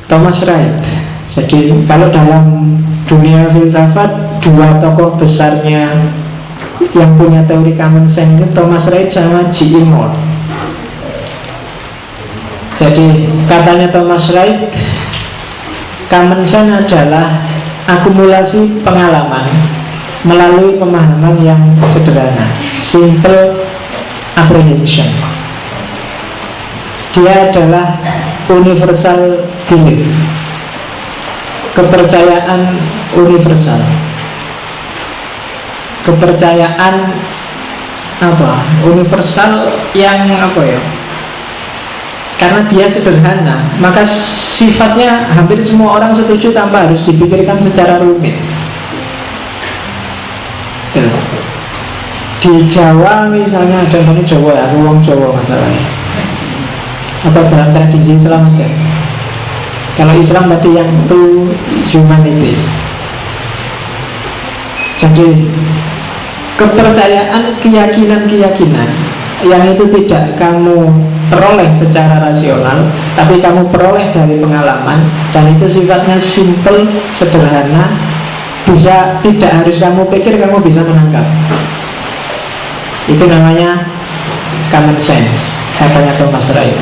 Thomas Wright. Jadi kalau dalam dunia filsafat, dua tokoh besarnya yang punya teori common sense itu Thomas Wright sama G.E. Moore. Jadi katanya Thomas Wright, common sense adalah akumulasi pengalaman melalui pemahaman yang sederhana, simple apprehension. Dia adalah universal belief, kepercayaan universal, kepercayaan universal yang karena dia sederhana, maka sifatnya hampir semua orang setuju tanpa harus dipikirkan secara rumit. Di Jawa misalnya, ada yang Jawa ya, ruang Jawa masalahnya, atau dalam tradisi Islam aja. Kalau Islam tadi yang itu humanity. Jadi kepercayaan, keyakinan yang itu tidak kamu peroleh secara rasional, tapi kamu peroleh dari pengalaman, dan itu sifatnya simple, sederhana, bisa, tidak harus kamu pikir, kamu bisa menangkap. Itu namanya common sense, katanya Thomas Wright.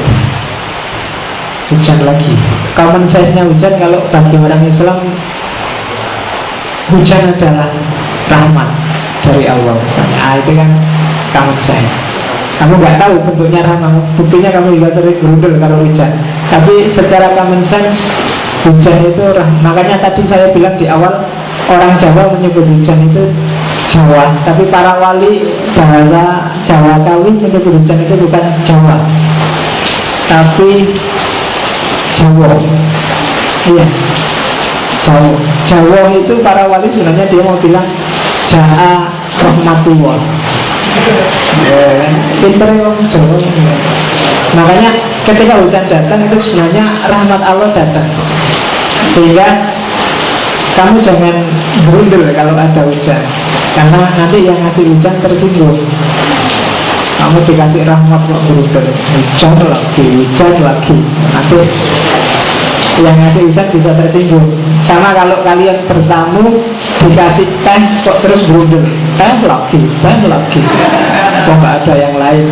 Hujan lagi. Common sense-nya hujan, kalau bagi orang Islam, hujan adalah rahmat dari Allah misalnya. Itu kan common sense. Kamu nggak tahu bentuknya rahmat, buktinya kamu juga sering berundul kalau hujan. Tapi secara common sense, hujan itu rahmat. Makanya tadi saya bilang di awal, orang Jawa menyebut hujan itu Jawa, tapi para wali bahasa Jawa Kawi menyebut hujan itu bukan Jawa, tapi Jawa. Iya, Jawa. Jawa itu para wali sebenarnya dia mau bilang Ja'a rahmatullah. Pinter orang Jawa. Makanya ketika hujan datang itu sebenarnya rahmat Allah datang. Sehingga kamu jangan berundul kalau ada hujan, karena nanti yang ngasih hujan tersinggung. Kamu dikasih rahmat kok berundul, hujan lagi. Nanti yang ngasih hujan bisa tersinggung. Sama kalau kalian bertamu dikasih teh kok terus berundul, teh lagi. Kok nggak ada yang lain?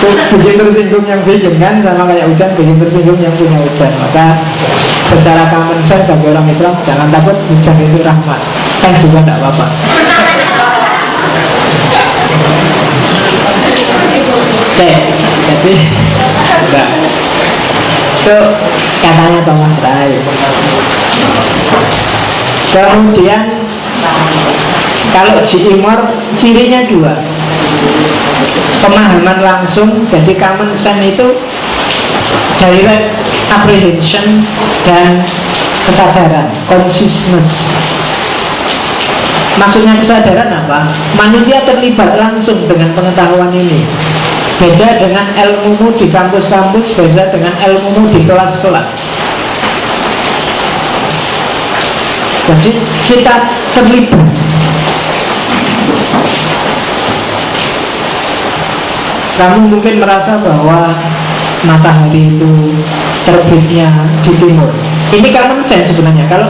Itu bikin tersinggung yang bikin kan, sama kayak hujan bikin tersinggung yang punya hujan. Maka secara common sense bagi orang Islam, jangan takut hujan itu rahmat, kan juga tidak apa-apa. Oke, jadi enggak. Itu katanya Thomas Wright. Kemudian kalau G.E. Moore, cirinya dua, pemahaman langsung. Jadi common sense itu direct apprehension dan kesadaran, consciousness. Maksudnya kesadaran apa? Manusia terlibat langsung dengan pengetahuan ini. Beda dengan ilmumu di kampus-kampus, beda dengan ilmumu di kelas-kelas. Jadi kita terlibat. Kamu mungkin merasa bahwa matahari itu terbitnya di timur. Ini common sense sebenarnya. Kalau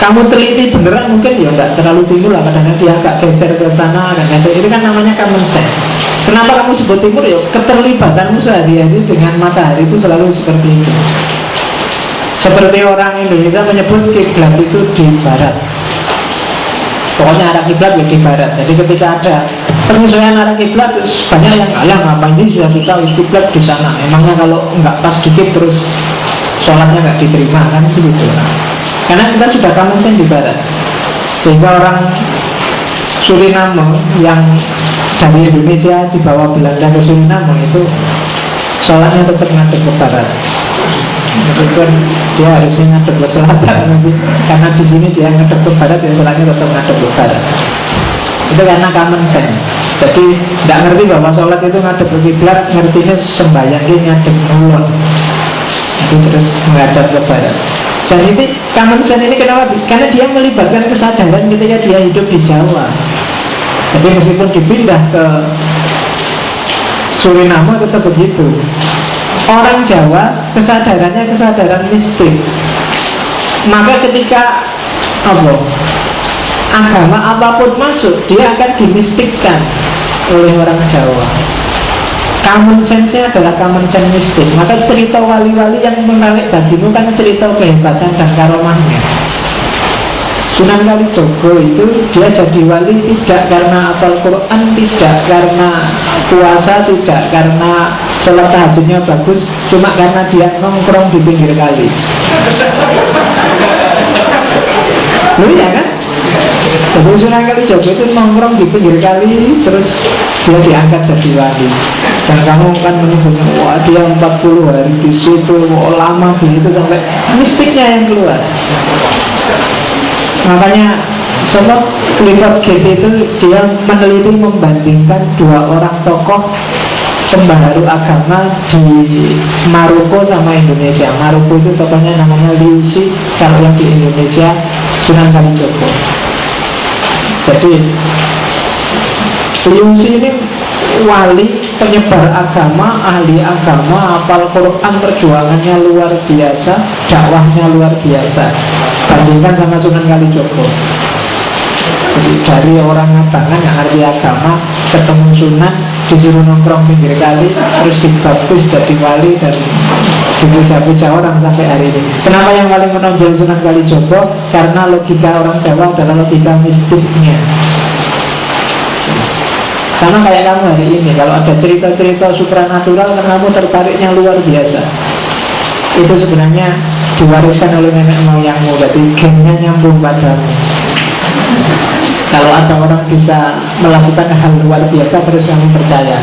kamu teliti beneran mungkin ya nggak terlalu timur lah, kadang-kadang dia agak geser ke sana, kadang-kadang itu kan namanya common sense. Kenapa kamu sebut timur? Ya keterlibatanmu sehari-hari dengan matahari itu selalu seperti itu. Seperti orang Indonesia menyebut kiblat itu di barat. Pokoknya arah kiblat ya di barat. Jadi ketika ada penyesuaian arah kiblat, banyak yang ngapain sih susah kiblat di sana. Emangnya kalau nggak pas dikit terus sholatnya nggak diterima kan itu gitu. Karena kita sudah common sense di barat. Sehingga orang Suriname yang dari Indonesia dibawa Belanda ke Suriname itu sholatnya tetap ngadep ke barat. Jadi kan dia harusnya ngadep ke selatan nanti. Karena di sini dia ngadep ke barat, ya sholatnya tetap ngadep ke barat. Itu karena common sense. Jadi tidak ngerti bahwa sholat itu ngadep ke kiblat, ngertinya sembahyangnya ngadep ulun. Itu terus menghadap ke barat. Dan ini common sense ini kenapa? Karena dia melibatkan kesadaran ketika dia hidup di Jawa. Jadi meskipun dipindah ke Suriname tetap begitu. orang Jawa kesadarannya kesadaran mistik. Maka ketika agama apapun masuk, dia akan dimistikkan oleh orang Jawa. Common sense-nya adalah common sense mistik. Maka cerita wali-wali yang menarik bagimu kan cerita kehebatan dan karomahnya. Sunan Kalijogo itu dia jadi wali tidak karena hafal Quran, tidak karena puasa, tidak karena sholat tahajudnya bagus, cuma karena dia nongkrong di pinggir kali. Loh ya kan? Jadi Sunan Kalijogo itu nongkrong di pinggir kali, terus dia diangkat jadi wali. Dan kamu kan menyebutnya, wah dia 40 hari di situ, lama begitu sampai mistiknya yang keluar. Makanya Sobat Clifford Gate itu dia meneliti membandingkan dua orang tokoh pembaharu agama di Maroko sama Indonesia. Maroko itu tokohnya namanya Liu Xi, kalau yang di Indonesia Sunan Kalijogo. Jadi Liu Xi ini wali, penyebar agama, ahli agama, hafal Quran, perjuangannya luar biasa, dakwahnya luar biasa. Bandingkan sama Sunan Kalijogo. Jadi dari orang ngatangan yang ngerti agama, ketemu Sunan, disuruh nongkrong pinggir kali, terus dibaptis jadi wali dan dipuja-puja orang sampai hari ini. Kenapa yang paling menonjol Sunan Kalijogo? Karena logika orang Jawa adalah logika mistiknya. Sama kayak kamu hari ini, kalau ada cerita-cerita supranatural, kamu tertariknya luar biasa. Itu sebenarnya diwariskan oleh nenek moyangmu, jadi gennya nyambung padamu. Kalau ada orang bisa melakukan hal luar biasa, terus kamu percaya.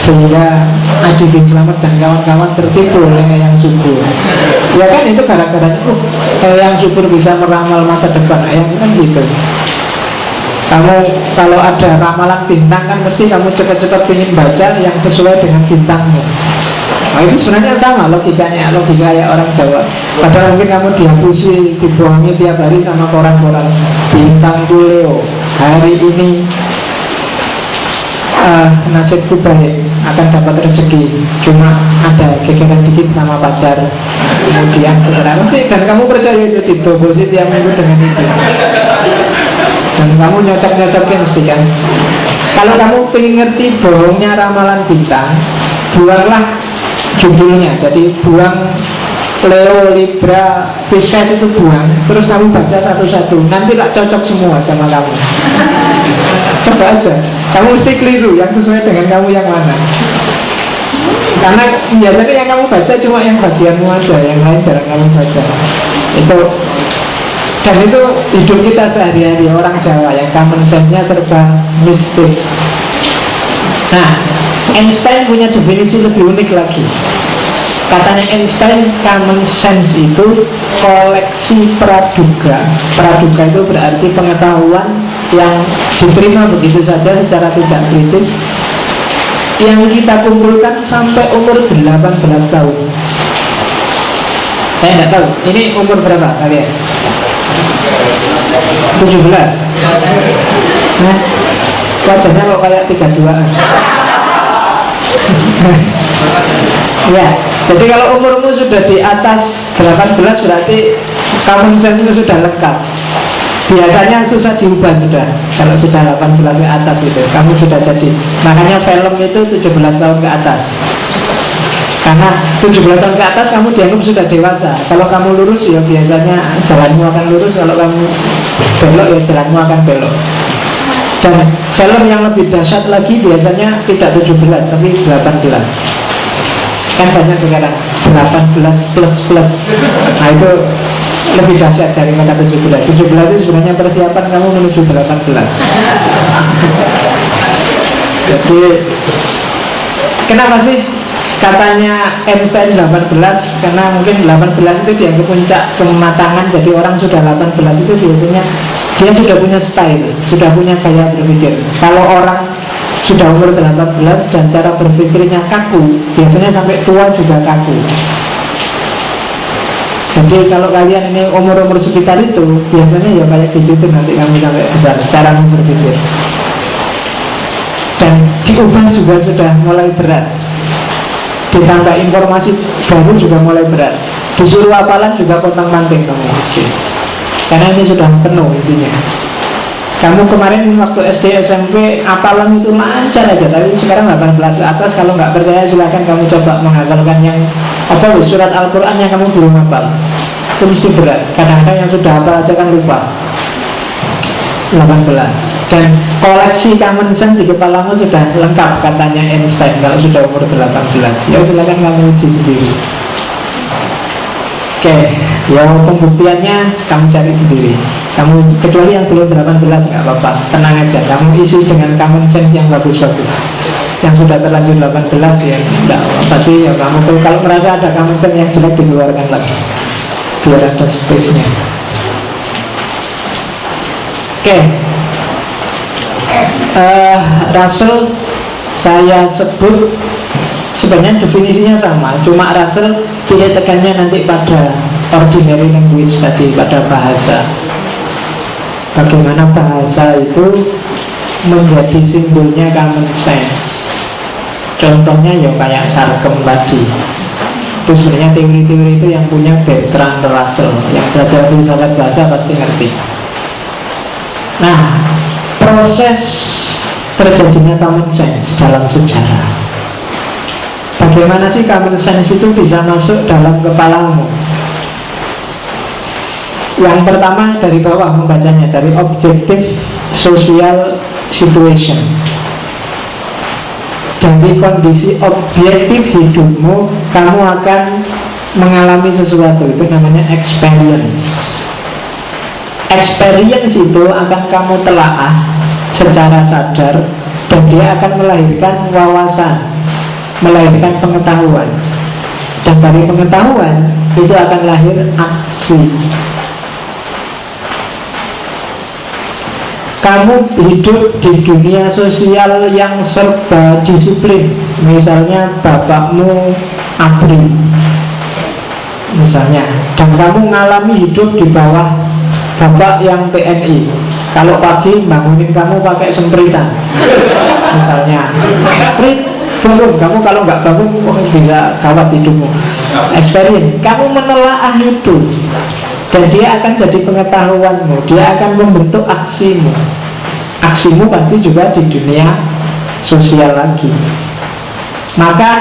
Sehingga Adi bin Slamet dan kawan-kawan tertipu oleh yang subur. Ya kan itu gara-gara yang subur bisa meramal masa depan, yang kan gitu. Kamu kalau ada ramalan bintang kan mesti kamu cepat-cepat ingin baca yang sesuai dengan bintangmu. Nah itu sebenarnya sama logikanya, logika ya orang Jawa. Padahal mungkin kamu dihapusi, dibohongi tiap hari sama koran-koran. Bintang Leo, hari ini nasibku baik, akan dapat rezeki, cuma ada gegeran dikit sama pacar. Kemudian sebenarnya dan kamu percaya itu didobosi tiap minggu dengan itu. Dan kamu nyocok-nyocokin mesti kan. Kalau kamu pengen ngerti bohongnya ramalan bintang, buanglah judulnya. Jadi buang Leo, Libra, Pisces itu buang, terus kamu baca satu-satu. Nanti tak cocok semua sama kamu. Coba aja. Kamu mesti keliru, yang sesuai dengan kamu yang mana. Karena biasanya yang kamu baca cuma yang bagianmu aja, yang lain jarang kamu baca. Itu. Dan itu hidup kita sehari-hari orang Jawa yang common sense-nya serba mistik. Nah, Einstein punya definisi lebih unik lagi. Katanya Einstein, common sense itu koleksi praduga. Praduga itu berarti pengetahuan yang diterima begitu saja secara tidak kritis, yang kita kumpulkan sampai umur 18 tahun. Saya tidak tahu, ini umur berapa kalian? 17. Nah, wajahnya kok kayak 32an. Ya, jadi kalau umurmu sudah di atas 18 berarti common sense sudah lengkap. Biasanya susah diubah sudah. Kalau sudah 18 ke atas itu, kamu sudah jadi. Makanya film itu 17 tahun ke atas. Karena 17 tahun ke atas kamu dianggap sudah dewasa. Kalau kamu lurus ya biasanya jalanmu akan lurus. Kalau kamu belok ya jalanmu akan belok. Dan film yang lebih dahsyat lagi biasanya tidak 17 tapi 18. Kan banyak sekarang 18 plus. Nah itu lebih dahsyat daripada 17. 17 itu sebenarnya persiapan kamu menuju 18. Jadi kenapa sih katanya Einstein 18? Karena mungkin 18 itu dianggap puncak kematangan. Jadi orang sudah 18 itu biasanya dia sudah punya style, sudah punya gaya berpikir. Kalau orang sudah umur 18 dan cara berpikirnya kaku, biasanya sampai tua juga kaku. Jadi kalau kalian ini umur-umur sekitar itu, biasanya ya kayak gitu nanti kamu sampai besar cara berpikir. Dan diubah juga sudah mulai berat. ditambah informasi baru juga mulai berat. Disuruh hafalan juga potong-panting kamu mesti. Karena ini sudah penuh intinya. Kamu kemarin waktu SD, SMP hafalan itu lancar aja, tapi sekarang 18 ke atas kalau nggak percaya silahkan kamu coba menghafalkan yang surat Al-Quran yang kamu belum hafal. Itu mesti berat. Kadang-kadang yang sudah hafal aja kan lupa. 18. Dan koleksi common sense di kepalamu sudah lengkap katanya Einstein kalau sudah umur 18. Ya silakan kamu uji sendiri. Oke, ya pembuktiannya kamu cari sendiri. Kamu kecuali yang belum 18 nggak apa-apa, tenang aja. Kamu isi dengan common sense yang bagus-bagus. Yang sudah terlanjur 18 ya nggak apa sih ya kamu tuh kalau merasa ada common sense yang jelek dikeluarkan lagi biar ada space-nya. Oke. Russell saya sebut sebenarnya definisinya sama, cuma Russell tidak tekannya nanti pada ordinary language tadi, pada bahasa. Bagaimana bahasa itu menjadi simbolnya common sense. Contohnya ya kayak sarkem tadi. Itu sebenarnya teori-teori itu yang punya Bertrand Russell. Yang belajar filsafat bahasa pasti ngerti. Nah, proses terjadinya common sense dalam sejarah. Bagaimana sih common sense itu bisa masuk dalam kepalamu? Yang pertama dari bawah membacanya, dari objective social situation. Dari kondisi objektif hidupmu, kamu akan mengalami sesuatu, itu namanya experience. Experience itu akan kamu telaah secara sadar, dan dia akan melahirkan wawasan, melahirkan pengetahuan. Dan dari pengetahuan itu akan lahir aksi. Kamu hidup di dunia sosial yang serba disiplin. Misalnya bapakmu ABRI misalnya, dan kamu mengalami hidup di bawah bapak yang TNI. Kalau pagi bangunin kamu pakai sempritan misalnya, sprit bangun, kamu kalau nggak bangun bisa gawat hidupmu. Experience, kamu menelaah itu, dan dia akan jadi pengetahuanmu. Dia akan membentuk aksimu. Aksimu pasti juga di dunia sosial lagi. Maka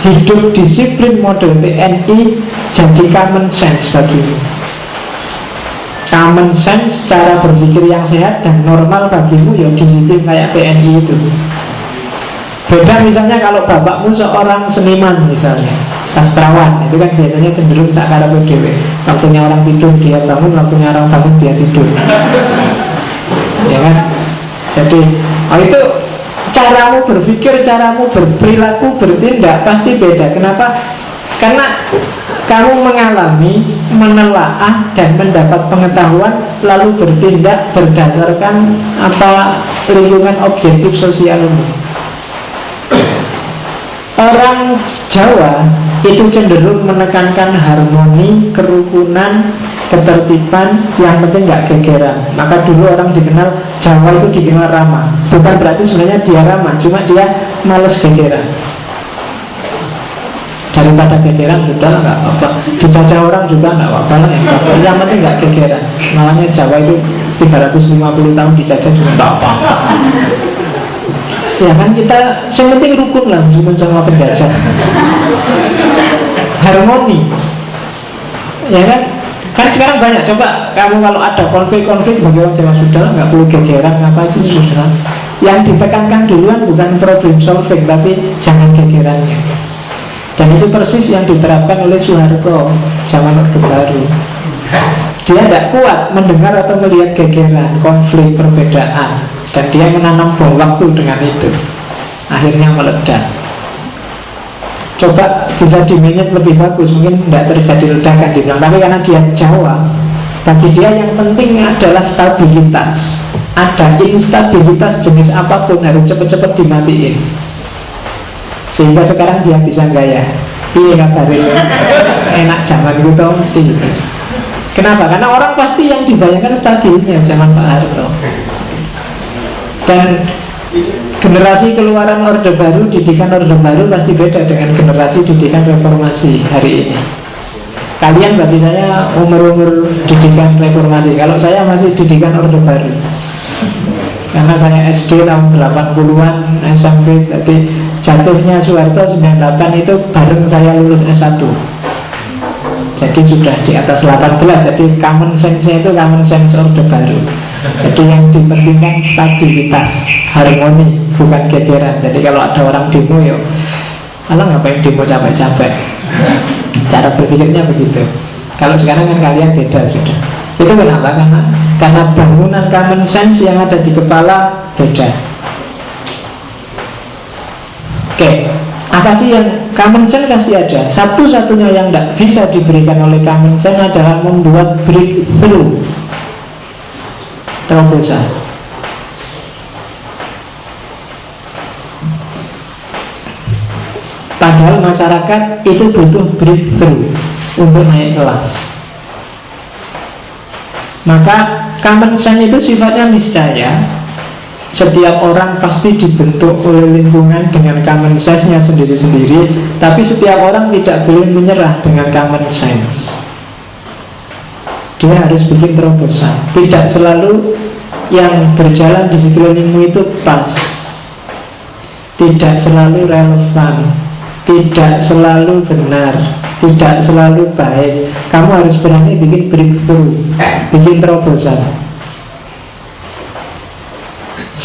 hidup disiplin model TNI jadi common sense bagimu. Common sense cara berpikir yang sehat dan normal bagimu ya disiplin kayak TNI itu. Beda misalnya kalau bapakmu seorang seniman misalnya, sastrawan, itu kan biasanya cenderung sakarape dhewe. Waktunya orang tidur dia bangun, waktunya orang bangun dia tidur. Ya kan? Jadi, itu caramu berpikir, caramu berperilaku, bertindak pasti beda. Kenapa? Karena kamu mengalami, menelaah dan mendapat pengetahuan, lalu bertindak berdasarkan lingkungan objektif sosialmu. Orang Jawa itu cenderung menekankan harmoni, kerukunan, ketertiban, yang penting nggak gegeran. Maka dulu orang dikenal, Jawa itu dikenal ramah. Bukan berarti sebenarnya dia ramah, cuma dia males gegeran. Daripada gegeran sudah nggak apa-apa, dijajah orang juga nggak apa-apa lah. Yang penting nggak gegeran. Malahnya Jawa itu 350 tahun dijajah juga nggak apa-apa. Ya kan kita sementing rukun lah meskipun sama penjajah. Harmoni. Ya kan? Kan sekarang banyak, coba kamu kalau ada konflik-konflik bagi orang Jawa sudah nggak perlu gegeran, apa sih sudah. Yang ditekankan duluan bukan problem solving, tapi jangan gegerannya. Dan itu persis yang diterapkan oleh Soeharto zaman Orde Baru. Dia tidak kuat mendengar atau melihat gegeran, konflik, perbedaan, dan dia menanam bom waktu dengan itu. Akhirnya meledak. Coba bisa dimanage lebih bagus, mungkin tidak terjadi ledakan di dalam. Tapi karena dia Jawa, bagi dia yang penting adalah stabilitas. Ada instabilitas jenis apapun harus cepat-cepat dimatiin. Sehingga sekarang dia bisa gaya. Iya kabarnya enak zaman itu mesti. Kenapa? Karena orang pasti yang dibayangkan stabilnya zaman Pak Harto. Dan Generasi keluaran Orde Baru, didikan Orde Baru pasti beda dengan generasi didikan reformasi hari ini. Kalian bagi saya umur-umur didikan reformasi. Kalau saya masih didikan Orde Baru, karena saya SD tahun 80-an, SMP. Jadi jatuhnya Soeharto 98 itu bareng saya lulus S1. Jadi sudah di atas 18. Jadi common sense-nya itu common sense Orde Baru. Jadi yang dipentingkan stabilitas, harmoni, bukan gegeran. Jadi kalau ada orang demo, ya alah ngapain demo capek-capek. Cara berpikirnya begitu. Kalau sekarang kan kalian beda sudah. Itu kenapa? Karena bangunan common sense yang ada di kepala beda. Oke, apa sih yang common sense pasti ada. Satu-satunya yang tidak bisa diberikan oleh common sense adalah membuat breakthrough, terobosan. Padahal masyarakat itu butuh breakthrough untuk naik kelas. Maka common sense itu sifatnya niscaya. Setiap orang pasti dibentuk oleh lingkungan dengan common sense-nya sendiri-sendiri. Tapi setiap orang tidak boleh menyerah dengan common sense. Dia harus bikin terobosan. Tidak selalu yang berjalan di sekelilingmu itu pas. Tidak selalu relevan. Tidak selalu benar, tidak selalu baik. Kamu harus berani bikin breakthrough, bikin terobosan.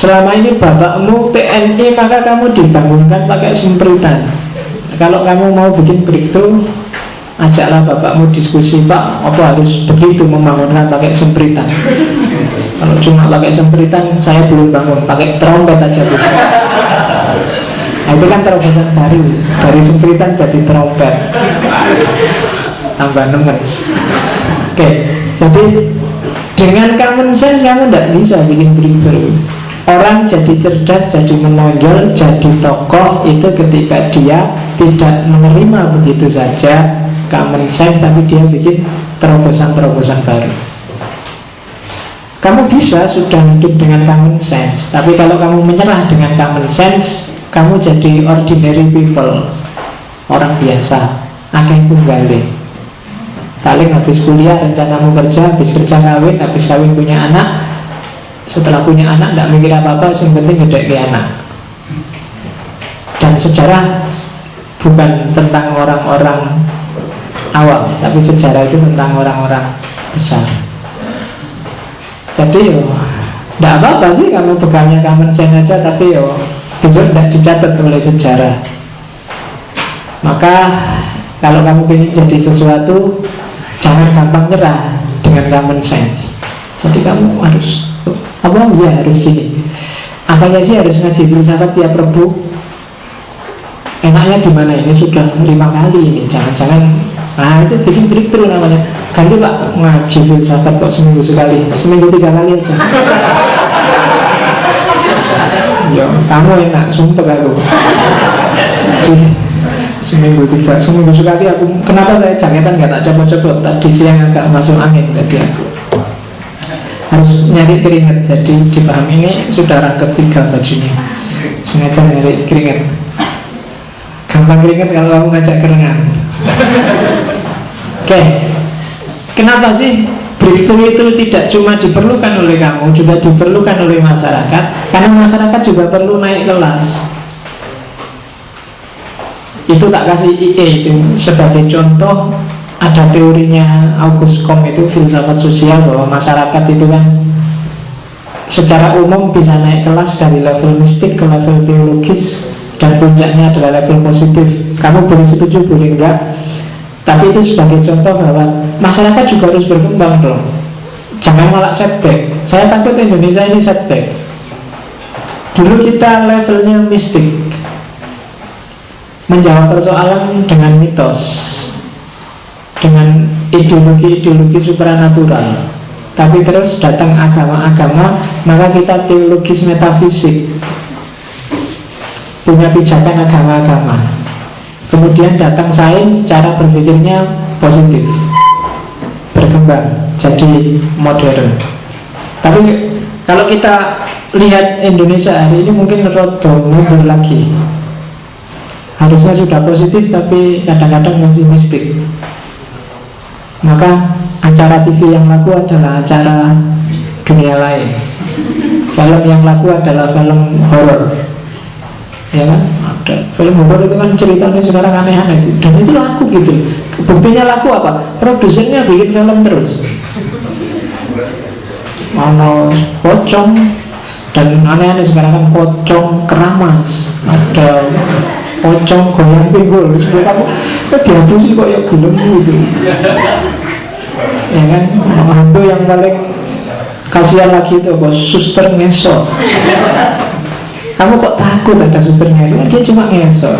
Selama ini bapakmu PNI, maka kamu dibangunkan pakai sempritan. Kalau kamu mau bikin breakthrough, ajaklah bapakmu diskusi, Pak, apa harus begitu membangunkan pakai sempritan? Kalau cuma pakai sempritan, saya belum bangun, pakai trompet aja bisa. Nah, itu kan terobosan baru. Dari sempritan jadi trompet, tambah nemen. Oke, jadi dengan common sense kamu tidak bisa bikin breakthrough. Orang jadi cerdas, jadi menonjol, jadi tokoh itu ketika dia tidak menerima begitu saja common sense, tapi dia bikin terobosan-terobosan baru. Kamu bisa sudah hidup dengan common sense, tapi kalau kamu menyerah dengan common sense, kamu jadi ordinary people, orang biasa, akeh tunggalin. Paling habis kuliah rencanamu kerja, habis kerja kawin, habis kawin punya anak. Setelah punya anak tidak mikir apa-apa, yang penting gede ke anak. Dan sejarah bukan tentang orang-orang awam, tapi sejarah itu tentang orang-orang besar. Jadi yo, tidak apa-apa sih kamu pegannya common sense aja, tapi yo besok tidak dicatat oleh sejarah. Maka kalau kamu ingin jadi sesuatu, jangan gampang nyerah dengan common sense. Jadi kamu harus, apa ya harus gini. Apanya sih harus ngaji filsafat tiap Rebu? Enaknya gimana? Ini sudah 5 kali ini. Jangan-jangan, nah itu bikin breakthrough namanya. Ganti Pak, ngaji filsafat kok seminggu sekali, seminggu 3 kali aja. Ya, kamu enak, sumpah aku. Seminggu 3, seminggu sekali aku. Kenapa saya jangetan gak tak coba-coba? Tadi siang agak masuk angin tadi aku. Harus nyari keringet. Jadi dipahami ini sudah rangkep 3 bajunya. Sengaja nyari keringet. Gampang keringet kalau kamu ngajak kerengan. Oke. Kenapa sih breakthrough itu tidak cuma diperlukan oleh kamu, juga diperlukan oleh masyarakat? Karena masyarakat juga perlu naik kelas. Itu tak kasih IE itu sebagai contoh. Ada teorinya Auguste Comte itu, filsafat sosial, bahwa masyarakat itu kan secara umum bisa naik kelas dari level mistik ke level teologis, dan puncaknya adalah level positif. Kamu boleh setuju, boleh enggak, tapi itu sebagai contoh bahwa masyarakat juga harus berkembang dong. Jangan malah setback. Saya takut Indonesia ini setback. Dulu kita levelnya mistik, menjawab persoalan dengan mitos, dengan ideologi-ideologi supranatural. Tapi terus datang agama-agama, maka kita teologis metafisik, punya pijakan agama-agama. Kemudian datang sains, cara berpikirnya positif, berkembang jadi modern. Tapi kalau kita lihat Indonesia hari ini mungkin rodo mundur lagi. Harusnya sudah positif tapi kadang-kadang masih mistik. Maka acara TV yang laku adalah acara dunia lain. Film yang laku adalah film horor. Ya kan? Ada film horor itu kan ceritanya sekarang aneh-aneh. Dan itu laku gitu. Buktinya laku apa? Produsennya bikin film terus. Ono pocong. Dan aneh-aneh sekarang kan pocong keramas. Ada pocong goyang pinggul. Supaya kamu dihapusi kok ya belum gitu. Ya kan? Hantu yang paling kasihan lagi itu bos, suster ngesot. Kamu kok takut ada suster ngesot? Dia cuma ngesot.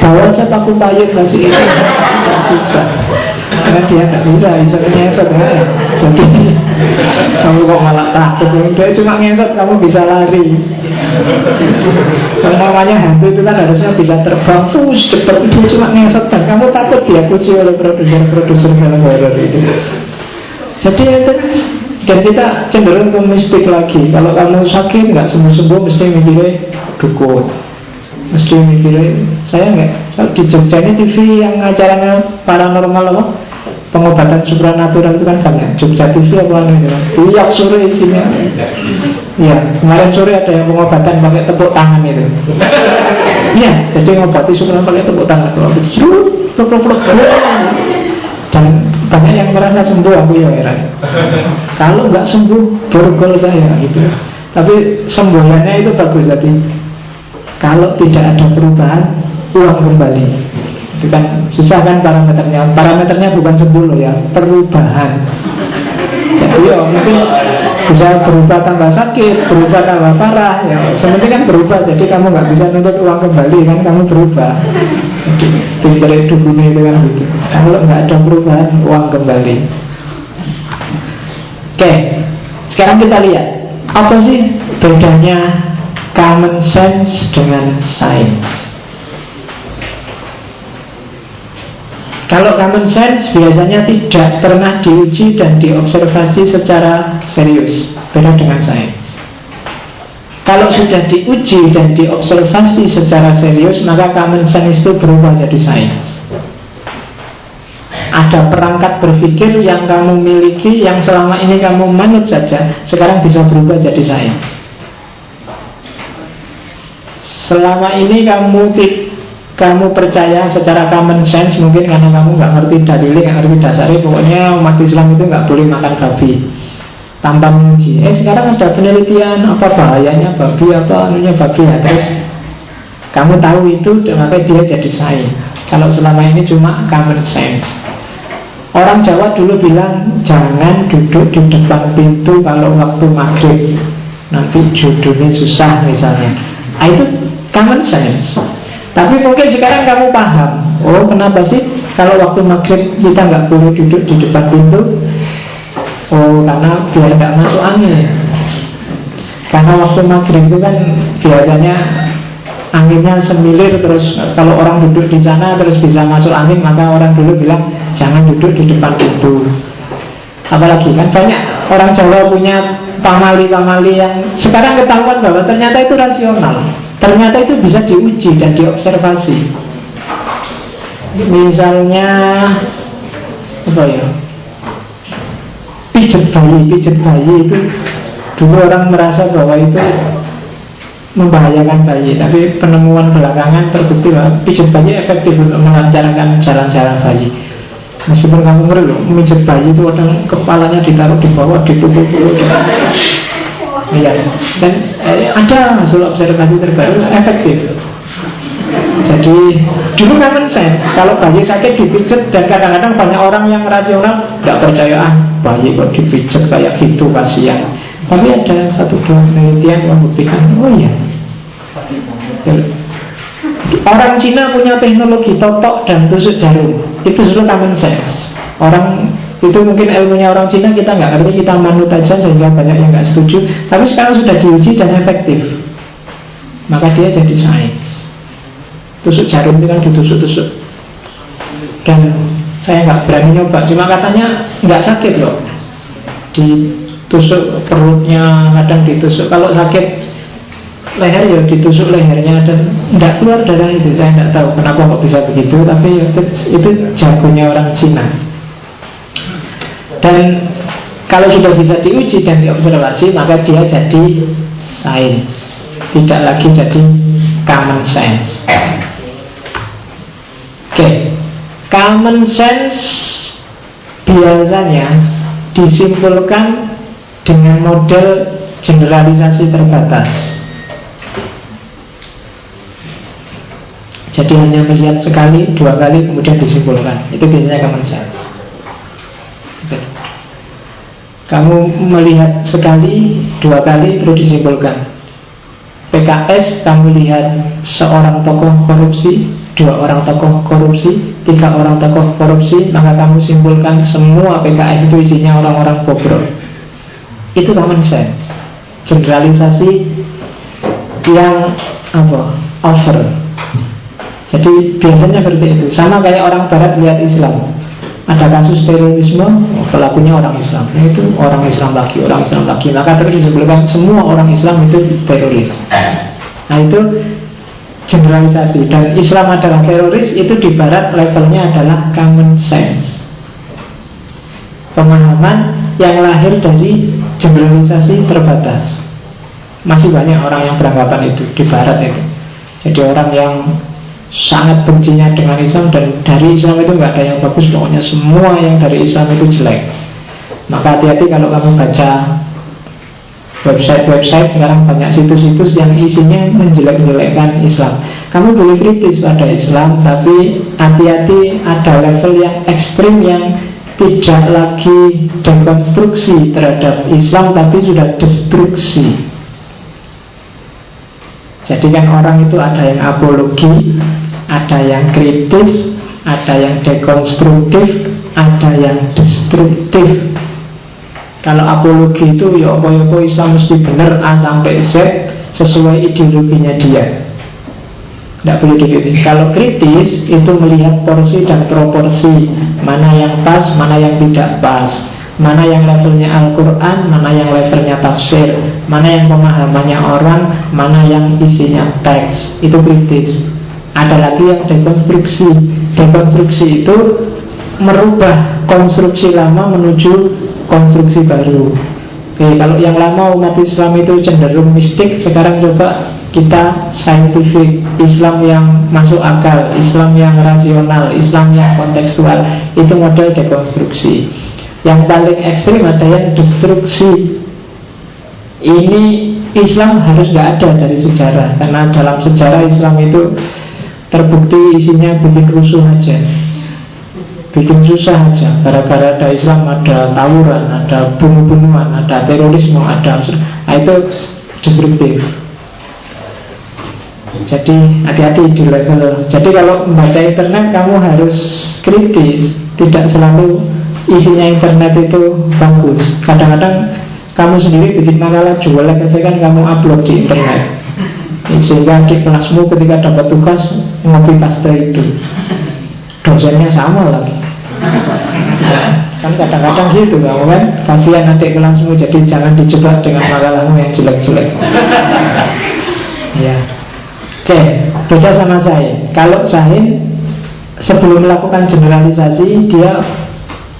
Bawa aja paku payung kasih ini. Susah. Karena dia nggak bisa ngesot ya. Jadi kamu kok malah takut? Dia cuma ngesot, kamu bisa lari. Kalau namanya hantu itu kan harusnya bisa terbang, cepat. Dia cuma ngesot dan kamu takut diakusi oleh produser film horor itu. Jadi itu. Dan kita cenderung ke mistik lagi. Kalau kamu sakit nggak sembuh-sembuh, mesti mikirnya dukun, mesti mikirnya saya nggak. Kalau di Jogja ini TV yang acaranya paranormal apa, pengobatan supranatural itu kan banyak. Jogja TV apa itu? Tiap sore isinya. Iya, kemarin sore ada yang pengobatan pakai tepuk tangan itu. Iya, jadi ngobati supranatural pakai tepuk tangan. Dan banyak yang merasa sembuh, aku ya heran. Kalau nggak sembuh, borgol saya gitu. Tapi sembuhannya itu bagus tadi. Kalau tidak ada perubahan, uang kembali. Itu kan susah kan parameternya. Parameternya bukan sembuh loh ya, perubahan. Jadi ya mungkin bisa berubah tambah sakit, berubah tambah parah. Ya, sebenarnya kan berubah. Jadi kamu nggak bisa nuntut uang kembali kan, kamu berubah. Pinter dukunnya itu kan gitu. Kalau nggak ada perubahan, uang kembali. Oke, sekarang kita lihat apa sih bedanya common sense dengan science. Kalau common sense biasanya tidak pernah diuji dan diobservasi secara serius, beda dengan science. Kalau sudah diuji dan diobservasi secara serius, maka common sense itu berubah jadi science. Ada perangkat berpikir yang kamu miliki, yang selama ini kamu manut saja, sekarang bisa berubah jadi science. Selama ini kamu percaya secara common sense, mungkin karena kamu nggak ngerti dalilnya, nggak ngerti dasarnya, pokoknya umat Islam itu nggak boleh makan babi tanpa menguji. Sekarang ada penelitian apa bahayanya babi, apa anunya babi ya, terus kamu tahu itu, maka dia jadi sains. Kalau selama ini cuma common sense. Orang Jawa dulu bilang jangan duduk di depan pintu kalau waktu maghrib, nanti jodohnya susah misalnya. Itu common sense. Tapi mungkin sekarang kamu paham, oh kenapa sih kalau waktu maghrib kita nggak boleh duduk di depan pintu? Oh, karena biar nggak masuk angin. Karena waktu maghrib itu kan biasanya anginnya semilir, terus kalau orang duduk di sana terus bisa masuk angin, maka orang dulu bilang jangan duduk di depan pintu. Apalagi kan banyak orang Jawa punya pamali-pamali yang sekarang ketahuan bahwa ternyata itu rasional, ternyata itu bisa diuji dan diobservasi. Misalnya apa ya, pijat bayi itu dulu orang merasa bahwa itu membahayakan bayi, tapi penemuan belakangan terbukti bahwa pijat bayi efektif untuk melancarkan jalan-jalan bayi. Meskipun kamu ngeri loh, memijat bayi itu kadang kepalanya ditaruh di bawah, dipukul-pukul. Iya, dan ada hasil observasi terbaru efektif. Jadi dulu common sense, kalau bayi sakit dipijat, dan kadang-kadang banyak orang yang rasional nggak percaya, bayi kok dipijat kayak gitu, kasihan. Tapi ada satu dua penelitian yang membuktikan, oh iya. Orang Cina punya teknologi totok dan tusuk jarum, itu sudah common sense. Orang itu mungkin ilmunya orang Cina kita nggak ngerti, kita manut aja sehingga banyak yang nggak setuju. Tapi sekarang sudah diuji dan efektif, maka dia jadi sains. Tusuk jarum itu kan ditusuk-tusuk, dan saya nggak berani nyoba, cuma katanya nggak sakit loh. tusuk perutnya, kadang ditusuk. Kalau sakit leher ya ditusuk lehernya dan tidak keluar darah itu. Saya tidak tahu kenapa kok bisa begitu, tapi itu jagonya orang Cina. Dan kalau sudah bisa diuji dan diobservasi, maka dia jadi sains, tidak lagi jadi common sense. Oke, common sense biasanya disimpulkan dengan model generalisasi terbatas. Jadi hanya melihat sekali, dua kali, kemudian disimpulkan. Itu biasanya common sense. Kamu melihat sekali, dua kali, terus disimpulkan. PKS, kamu lihat seorang tokoh korupsi, dua orang tokoh korupsi, tiga orang tokoh korupsi, maka kamu simpulkan semua PKS itu isinya orang-orang bobrok. Itu common sense. Generalisasi yang over. Jadi biasanya seperti itu. Sama kayak orang barat lihat Islam, ada kasus terorisme, pelakunya orang Islam, itu orang Islam lagi, maka terus disebutkan semua orang Islam itu teroris. Nah itu generalisasi. Dan Islam adalah teroris, itu di barat levelnya adalah common sense, pemahaman yang lahir dari generalisasi terbatas. Masih banyak orang yang beranggapan itu di barat itu. Jadi orang yang sangat bencinya dengan Islam, dan dari Islam itu nggak ada yang bagus, pokoknya semua yang dari Islam itu jelek. Maka hati-hati kalau kamu baca website sekarang, banyak situs-situs yang isinya menjelek-jelekkan Islam. Kamu boleh kritis pada Islam, tapi hati-hati, ada level yang ekstrim yang tidak lagi dekonstruksi terhadap Islam, tapi sudah destruksi. Jadi kan orang itu ada yang apologi, ada yang kritis, ada yang dekonstruktif, ada yang destruktif. Kalau apologi itu ya apa-apa Islam mesti benar A sampai Z sesuai ideologinya dia, tidak boleh dikritis. Kalau kritis itu melihat porsi dan proporsi, mana yang pas, mana yang tidak pas, mana yang levelnya Al-Quran, mana yang levelnya tafsir, mana yang pemahamannya orang, mana yang isinya teks. Itu kritis. Ada lagi yang dekonstruksi. Dekonstruksi itu merubah konstruksi lama menuju konstruksi baru. Oke, kalau yang lama umat Islam itu cenderung mistik, sekarang coba kita scientific, Islam yang masuk akal, Islam yang rasional, Islam yang kontekstual. Itu model dekonstruksi. Yang paling ekstrim ada yang destruksi. Ini Islam harus nggak ada dari sejarah, karena dalam sejarah Islam itu terbukti isinya bikin rusuh aja, bikin susah aja. Gara-gara ada Islam ada tawuran, ada bunuh-bunuhan, ada terorisme, ada itu destruktif. Jadi hati-hati di level. Jadi kalau membaca internet kamu harus kritis. Tidak selalu isinya internet itu bagus. Kadang-kadang kamu sendiri bikin makalah jualan aja kan kamu upload di internet, sehingga di kelasmu ketika dapat tugas ngopi paste itu, dosennya sama lagi. Nah, kan kadang-kadang gitu kamu kan, kasihan nanti kelasmu, jadi jangan dijebak dengan makalahmu yang jelek-jelek. Ya. Oke, beda sama Sahin. Kalau Sahin sebelum melakukan generalisasi, dia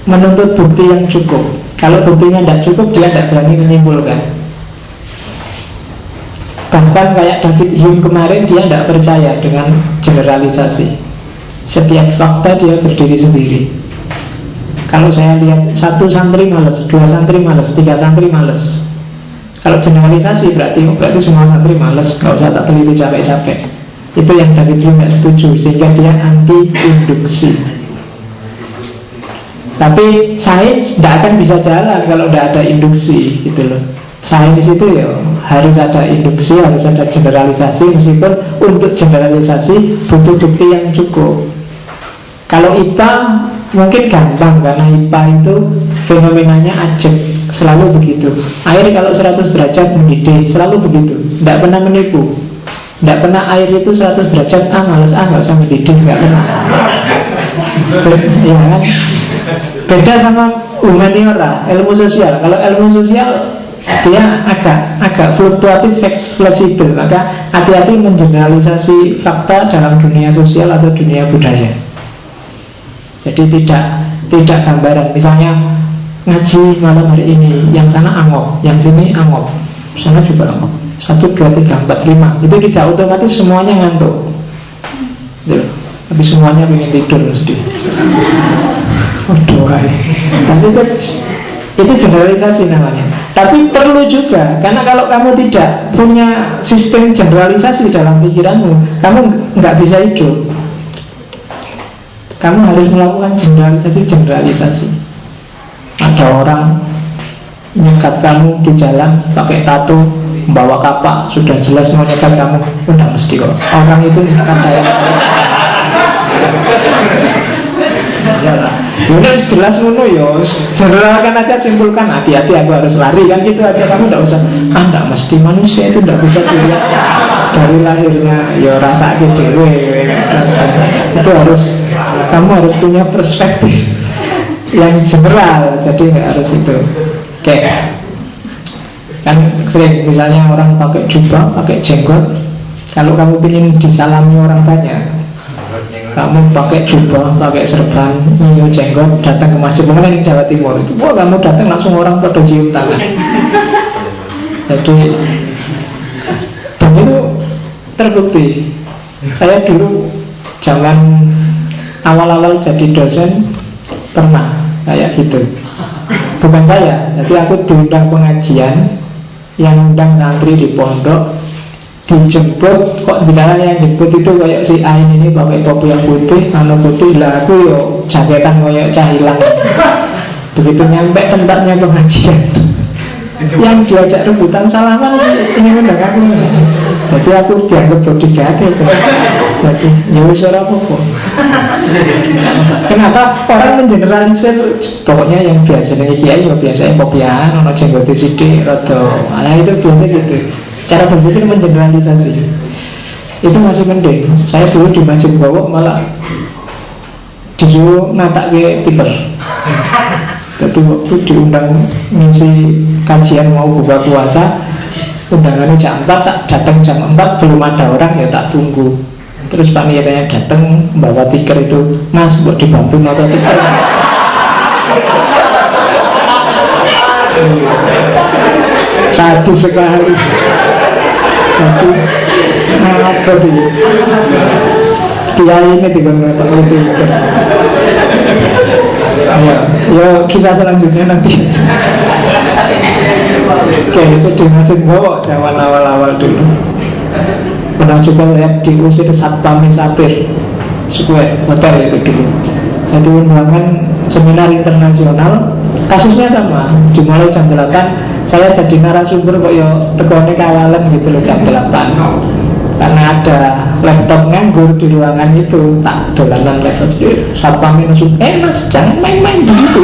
menuntut bukti yang cukup. Kalau buktinya tidak cukup, dia tidak berani menyimpulkan. Bahkan kayak David Hume kemarin, dia tidak percaya dengan generalisasi. Setiap fakta dia berdiri sendiri. Kalau saya lihat satu santri males, dua santri males, tiga santri males. Kalau generalisasi berarti semua santri males, gak usah tak teliti capek-capek. Itu yang David Hume tidak setuju, sehingga dia anti-induksi. Tapi sains tidak akan bisa jalan kalau tidak ada induksi, gitu loh. Sains itu ya harus ada induksi, harus ada generalisasi. Meskipun untuk generalisasi butuh bukti yang cukup. Kalau IPA mungkin gampang, karena IPA itu fenomenanya ajek, selalu begitu. Air kalau 100 derajat mendidih, selalu begitu, tidak pernah menipu. Tidak pernah air itu 100 derajat, males, gak usah mendidih, gak pernah. Ya kan? Beda sama humaniora, ilmu sosial. Kalau ilmu sosial dia agak fluktuatif, fleksibel. Maka hati-hati mengeneralisasi fakta dalam dunia sosial atau dunia budaya. Jadi tidak gambaran. Misalnya ngaji malam hari ini, yang sana angop, yang sini angop, sana juga angop. 1, 2, 3, 4, 5. Itu tidak otomatis semuanya ngantuk. Tapi semuanya ingin tidur mesti. Tapi itu generalisasi namanya. Tapi perlu juga, karena kalau kamu tidak punya sistem generalisasi dalam pikiranmu, kamu nggak bisa hidup. Kamu harus melakukan generalisasi. Ada orang nyekat kamu di jalan pakai tato, bawa kapak, sudah jelas mau nyekat kamu. Udah mesti kok. Orang itu nyekat saya. Udah jelas ngono ya. Generalkan aja, simpulkan, hati-hati aku harus lari kan gitu aja. Kamu tidak usah, enggak mesti manusia itu tidak bisa dilihat dari lahirnya. Ya rasa gitu. Itu harus, kamu harus punya perspektif yang general. Jadi nggak harus itu. Kayak kan sering misalnya orang pakai jubah, pakai jenggot. Kalau kamu ingin disalami orang banyak, kamu pakai jubah, pakai serban, nyium jenggot, datang ke masjid. Mungkin di Jawa Timur itu, wah kamu datang langsung orang pada cium tangan. Jadi, dan itu terbukti. Saya dulu zaman awal-awal jadi dosen pernah kayak gitu. Bukan saya, jadi aku diundang pengajian, yang undang santri di pondok, dijemput, kok bilang yang jemput itu kayak si Ain ini pakai topi yang putih, anu putih, lah aku yo jaketan kayak cahilang. Begitu nyampe tempatnya pengajian, yang diajak rebutan salaman ini undang aku. Jadi aku dianggap bodyguard itu. Jadi ya wis ora apa-apa. Kenapa orang mengeneralisir? Pokoknya yang biasanya kiai ya biasanya kopian, ono jenggot sithik rada. Nah itu biasa gitu. Cara berpikir mengeneralisasi itu masih penting. Saya dulu di Masjid Bawok malah disuruh natak ke tiper. Jadi waktu diundang ngisi kajian mau buka puasa, undangannya jam 4, tak datang jam 4, belum ada orang ya tak tunggu. Terus panitianya datang bawa tiker itu, Mas buat dibantu noto tiker. Satu sekali. Satu apa dia? Kiai ini digunakan oleh tiker. Ya kisah selanjutnya nanti. Oke, itu di Masjid Bawok zaman awal-awal dulu. Pernah juga lihat diusir Satpam Sapir Square hotel itu dulu. Jadi undangan seminar internasional, kasusnya sama. Dimulai jam 8, saya jadi narasumber kok ya tegone kawalan gitu loh jam 8. Karena ada laptop nganggur di ruangan itu, tak dolanan laptop. Satpam masuk, mas jangan main-main di situ.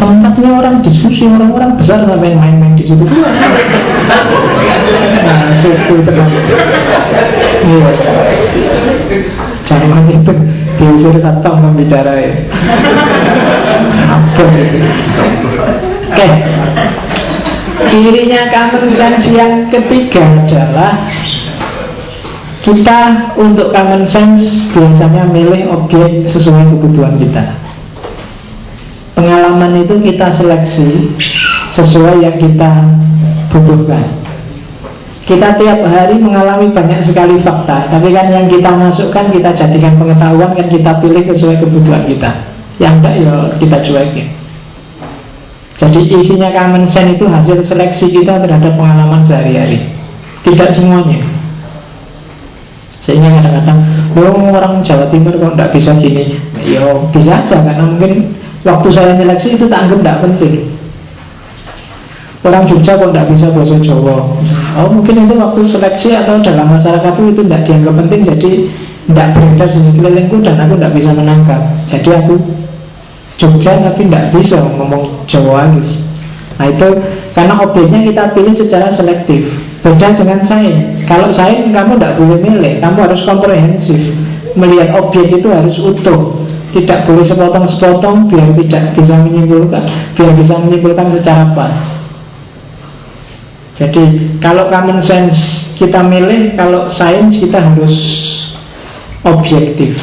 Tempatnya orang diskusi, orang-orang besar sampai main-main di situ. Nah, suku tenang. Iya. Jangan itu diusir satpam membicarai. Apa itu? Oke. Cirinya common sense yang ketiga adalah kita untuk common sense biasanya milih objek sesuai kebutuhan kita. Pengalaman itu kita seleksi sesuai yang kita butuhkan. Kita tiap hari mengalami banyak sekali fakta, tapi kan yang kita masukkan, kita jadikan pengetahuan, kan kita pilih sesuai kebutuhan kita. Yang enggak ya kita cuekin. Jadi isinya common sense itu hasil seleksi kita terhadap pengalaman sehari-hari. Tidak semuanya. Sehingga kadang-kadang orang Jawa Timur kok tidak bisa gini. Ya bisa aja, karena mungkin waktu saya seleksi itu tak anggap tidak penting. Orang Jogja kok tidak bisa bahasa Jawa. Oh mungkin itu waktu seleksi atau dalam masyarakat itu tidak dianggap penting, jadi tidak beredar di sekelilingku dan aku tidak bisa menangkap. Jadi aku Jogja tapi tidak bisa ngomong Jawa halus. Nah itu karena objeknya kita pilih secara selektif. Beda dengan sains. Kalau sains kamu tidak boleh milih, kamu harus komprehensif. Melihat objek itu harus utuh. tidak boleh sepotong-sepotong biar bisa menyimpulkan secara pas. Jadi kalau common sense kita milih, kalau sains kita harus objektif.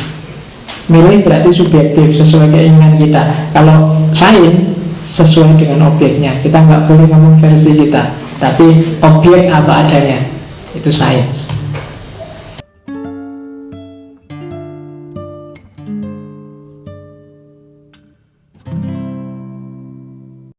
Milih berarti subjektif, sesuai keinginan kita. Kalau sains sesuai dengan objeknya. Kita nggak boleh ngomong versi kita, tapi objek apa adanya, itu sains.